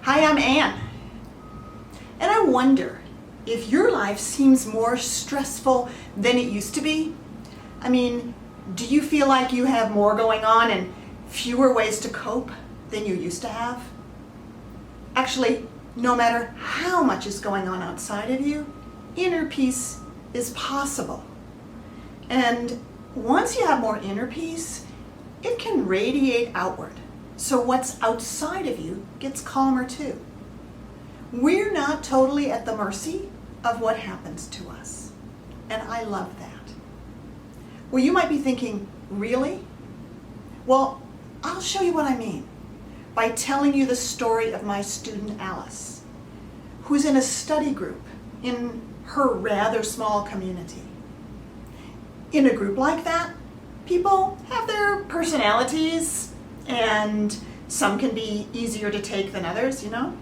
Hi, I'm Ann. And I wonder if your life seems more stressful than it used to be. I mean, do you feel like you have more going on and fewer ways to cope than you used to have? Actually, no matter how much is going on outside of you, inner peace is possible. And once you have more inner peace, it can radiate outward. So what's outside of you gets calmer too. We're not totally at the mercy of what happens to us. And I love that. Well, you might be thinking, really? Well, I'll show you what I mean by telling you the story of my student Alice, who's in a study group in her rather small community. In a group like that, people have their personalities, and some can be easier to take than others, you know?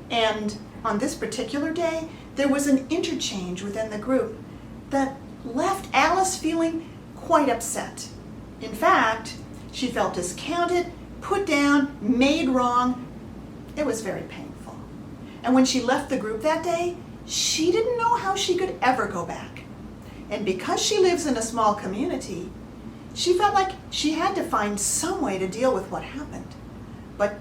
And on this particular day, there was an interchange within the group that left Alice feeling quite upset. In fact, she felt discounted, put down, made wrong. It was very painful. And when she left the group that day, she didn't know how she could ever go back. And because she lives in a small community, she felt like she had to find some way to deal with what happened. But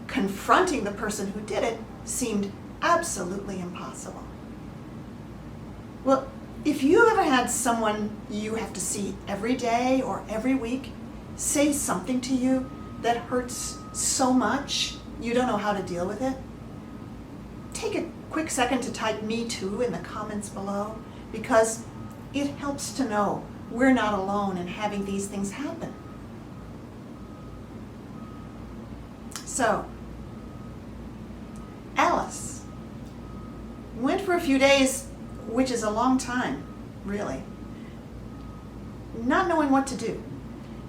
confronting the person who did it seemed absolutely impossible. Well, if you ever had someone you have to see every day or every week say something to you that hurts so much you don't know how to deal with it, take a quick second to type "me too" in the comments below, because it helps to know we're not alone in having these things happen. So, Alice went for a few days, which is a long time, really, not knowing what to do.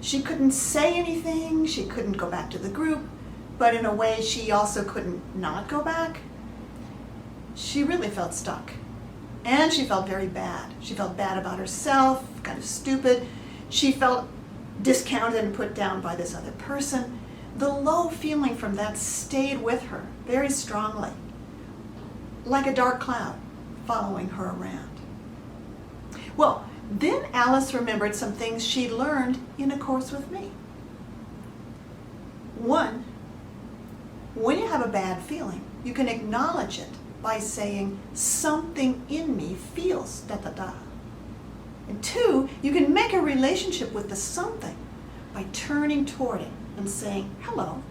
She couldn't say anything, she couldn't go back to the group, but in a way she also couldn't not go back. She really felt stuck. And she felt very bad. She felt bad about herself, kind of stupid. She felt discounted and put down by this other person. The low feeling from that stayed with her very strongly, like a dark cloud following her around. Well, then Alice remembered some things she learned in a course with me. One, when you have a bad feeling, you can acknowledge it by saying, "Something in me feels da-da-da." And two, you can make a relationship with the something by turning toward it and saying, "Hello."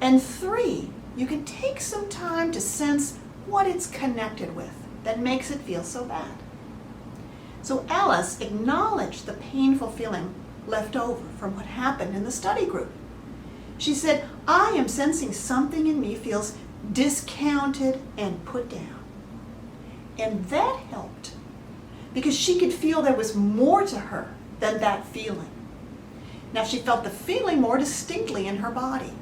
And three, you can take some time to sense what it's connected with that makes it feel so bad. So Alice acknowledged the painful feeling left over from what happened in the study group. She said, "I am sensing something in me feels discounted and put down." And that helped because she could feel there was more to her than that feeling. Now she felt the feeling more distinctly in her body.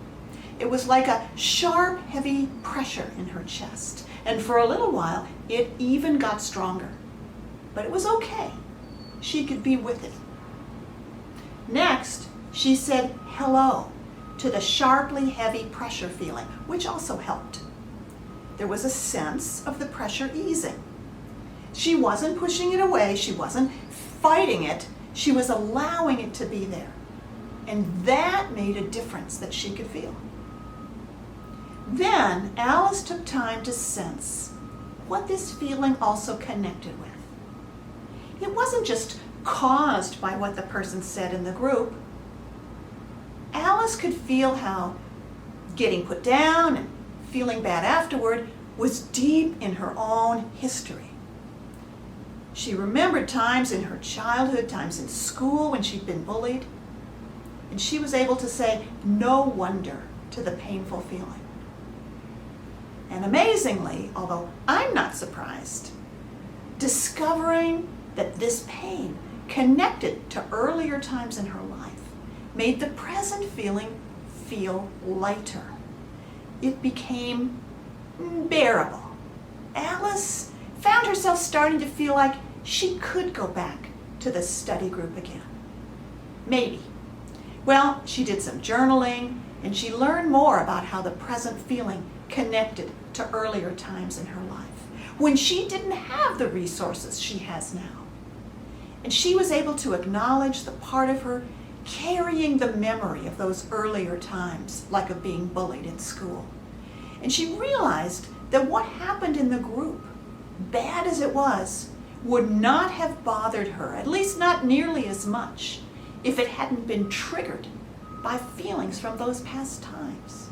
It was like a sharp, heavy pressure in her chest. And for a little while, it even got stronger. But it was okay. She could be with it. Next, she said hello to the sharply heavy pressure feeling, which also helped. There was a sense of the pressure easing. She wasn't pushing it away, she wasn't fighting it, she was allowing it to be there. And that made a difference that she could feel. Then Alice took time to sense what this feeling also connected with. It wasn't just caused by what the person said in the group. Alice could feel how getting put down and feeling bad afterward was deep in her own history. She remembered times in her childhood, times in school when she'd been bullied, and she was able to say no wonder to the painful feeling. And amazingly, although I'm not surprised, discovering that this pain connected to earlier times in her life made the present feeling feel lighter. It became bearable. Alice found herself starting to feel like she could go back to the study group again. Maybe. Well, she did some journaling, and she learned more about how the present feeling connected to earlier times in her life, when she didn't have the resources she has now. And she was able to acknowledge the part of her carrying the memory of those earlier times, like of being bullied in school. And she realized that what happened in the group, bad as it was, would not have bothered her, at least not nearly as much, if it hadn't been triggered by feelings from those past times.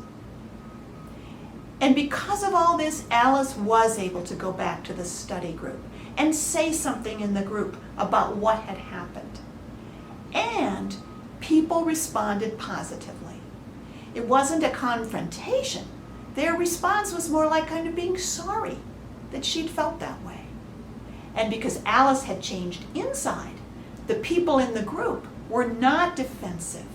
And because of all this, Alice was able to go back to the study group and say something in the group about what had happened. And people responded positively. It wasn't a confrontation. Their response was more like kind of being sorry that she'd felt that way. And because Alice had changed inside, the people in the group were not defensive,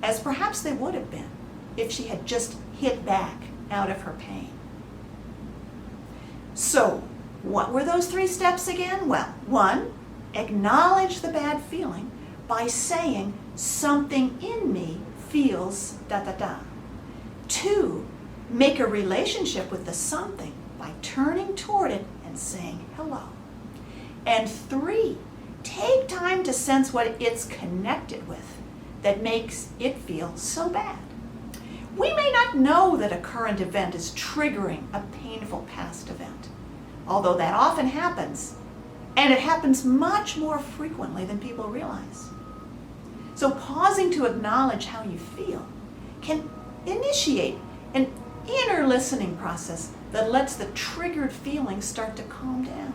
as perhaps they would have been if she had just hit back out of her pain. So, what were those 3 steps again? Well, 1, acknowledge the bad feeling by saying, something in me feels da-da-da. 2, make a relationship with the something by turning toward it and saying hello. And 3, take time to sense what it's connected with that makes it feel so bad. We may not know that a current event is triggering a painful past event, although that often happens, and it happens much more frequently than people realize. So pausing to acknowledge how you feel can initiate an inner listening process that lets the triggered feelings start to calm down.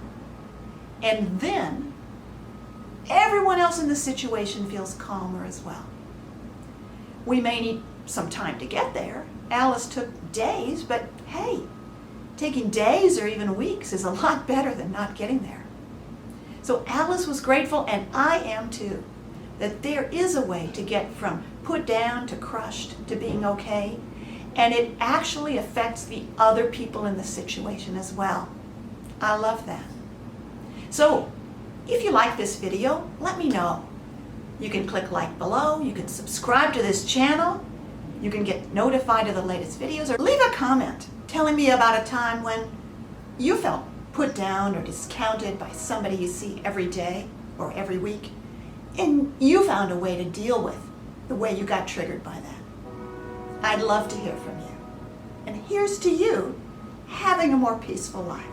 And then everyone else in the situation feels calmer as well. We may need some time to get there. Alice took days, but hey, taking days or even weeks is a lot better than not getting there. So Alice was grateful, and I am too, that there is a way to get from put down to crushed to being okay, and it actually affects the other people in the situation as well. I love that. So, if you like this video, let me know. You can click like below, you can subscribe to this channel, you can get notified of the latest videos, or leave a comment telling me about a time when you felt put down or discounted by somebody you see every day or every week, and you found a way to deal with the way you got triggered by that. I'd love to hear from you. And here's to you having a more peaceful life.